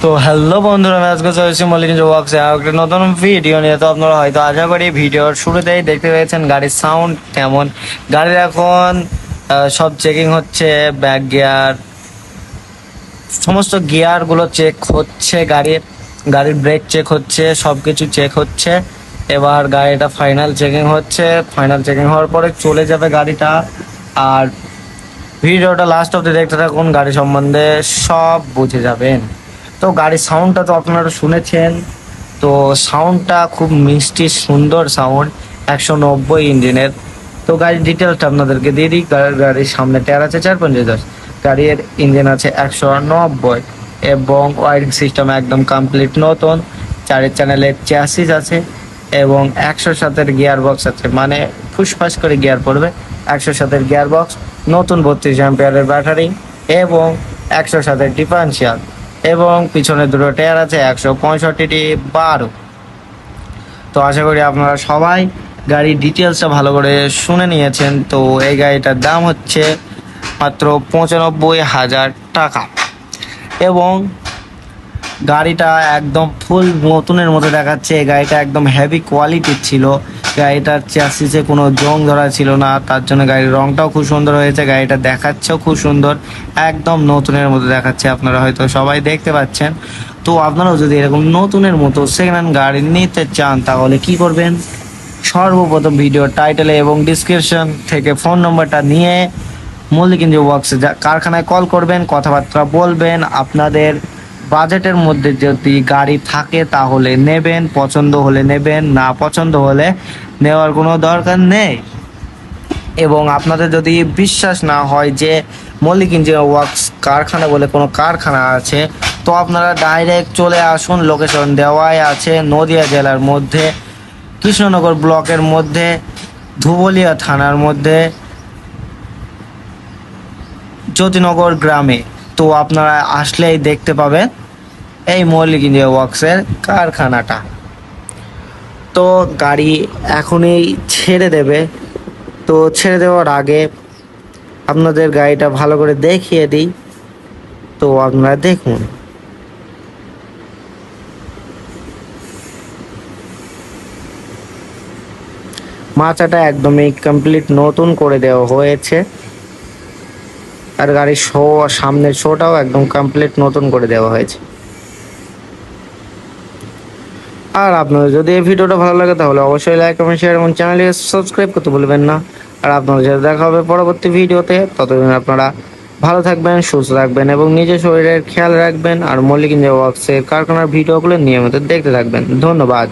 তো হ্যালো বন্ধুরা, আমি আজকে চলেছি মল্লিকগঞ্জ ওয়ার্কসে একটা নতুন ভিডিও নিয়ে। তো আপনারা হয়তো আশা করি ভিডিওর শুরুতেই দেখতে পেয়েছেন গাড়ির সাউন্ড কেমন। গাড়ির এখন সব চেকিং হচ্ছে, ব্যাক গিয়ার সমস্ত গিয়ারগুলো চেক হচ্ছে, গাড়ির ব্রেক চেক হচ্ছে, সব কিছু চেক হচ্ছে। এবার গাড়িটা ফাইনাল চেকিং হচ্ছে, ফাইনাল চেকিং হওয়ার পরে চলে যাবে গাড়িটা। আর ভিডিওটা লাস্ট অবধি দেখতে থাকুন, গাড়ি সম্বন্ধে সব বুঝে যাবেন। তো গাড়ির সাউন্ডটা তো আপনারা শুনেছেন, তো সাউন্ডটা খুব মিষ্টি সুন্দর সাউন্ড, 190 ইঞ্জিনের। তো গাড়ির ডিটেলসটা আপনাদেরকে দিয়ে দিই। গাড়ির সামনে টায়ার আছে 4/10, গাড়ির ইঞ্জিন আছে 190 এবং ওয়ারিং সিস্টেম একদম কমপ্লিট নতুন। 4 চ্যানেলের চ্যাসিস আছে এবং 107-এর গিয়ার বক্স আছে, মানে ফুসফাস করে গিয়ার পড়বে। 107-এর গিয়ার বক্স, নতুন 32 অ্যাম্পিয়ারের ব্যাটারি এবং 107-এর ডিফারেন্সিয়াল এবং পিছনে দুটো টায়ার আছে 165-12। তো আশা করি আপনারা সবাই গাড়ির ডিটেলসটা ভালো করে শুনে নিয়েছেন। তো এই গাড়িটার দাম হচ্ছে মাত্র 95,000 টাকা এবং গাড়িটা একদম ফুল নতুনের মতো দেখাচ্ছে। এই গাড়িটা একদম হেভি কোয়ালিটির ছিল, গাড়িটার চ্যাসিসে কোনো জং ধরা ছিল না, তার জন্য গাড়ির রংটাও খুব সুন্দর হয়েছে, গাড়িটা দেখাচ্ছেও খুব সুন্দর, একদম নতুনের মতো দেখাচ্ছে। আপনারা হয়তো সবাই দেখতে পাচ্ছেন। তো আপনারাও যদি এরকম নতুনের মতো সেকেন্ড হ্যান্ড গাড়ি নিতে চান তাহলে কি করবেন, সর্বপ্রথম ভিডিও টাইটেলে এবং ডিসক্রিপশন থেকে ফোন নম্বরটা নিয়ে মল্লিকগঞ্জ ওয়ার্কসে কারখানায় কল করবেন, কথাবার্তা বলবেন। আপনাদের বাজেটের মধ্যে যদি গাড়ি থাকে তাহলে নেবেন, পছন্দ হলে নেবেন, না পছন্দ হলে নেওয়ার কোনো দরকার নেই। এবং আপনাদের যদি বিশ্বাস না হয় যে মল্লিকগঞ্জ ওয়ার্কস কারখানা বলে কোনো কারখানা আছে, তো আপনারা ডাইরেক্ট চলে আসুন। লোকেশন দেওয়াই আছে, নদিয়া জেলার মধ্যে, কৃষ্ণনগর ব্লকের মধ্যে, ধুবুলিয়া থানার মধ্যে, জ্যোতিনগর গ্রামে। তো আপনারা আসলেই দেখতে পাবেন এই মল্লিকগঞ্জ ওয়ার্কসের কারখানাটা। তো গাড়ি এখনই ছেড়ে দেবে, তো ছেড়ে দেওয়ার আগে আপনাদের গাড়িটা ভালো করে দেখিয়ে দিই। তো আপনারা দেখুন, মাচাটা একদমই কমপ্লিট নতুন করে দেওয়া হয়েছে, আর গাড়ির সামনের শোটাও একদম কমপ্লিট নতুন করে দেওয়া হয়েছে। আর আপনাদের যদি এই ভিডিওটা ভালো লাগে তাহলে অবশ্যই লাইক কমেন্ট শেয়ার এবং চ্যানেলকে সাবস্ক্রাইব করতে ভুলবেন না। আর আপনাদের সাথে দেখা হবে পরবর্তী ভিডিওতে। ততদিন আপনারা ভালো থাকবেন, সুস্থ থাকবেন এবং নিজের শরীরের খেয়াল রাখবেন। আর মল্লিকগঞ্জ ওয়ার্কসের কারখানার ভিডিওগুলো নিয়মিত দেখতে থাকবেন। ধন্যবাদ।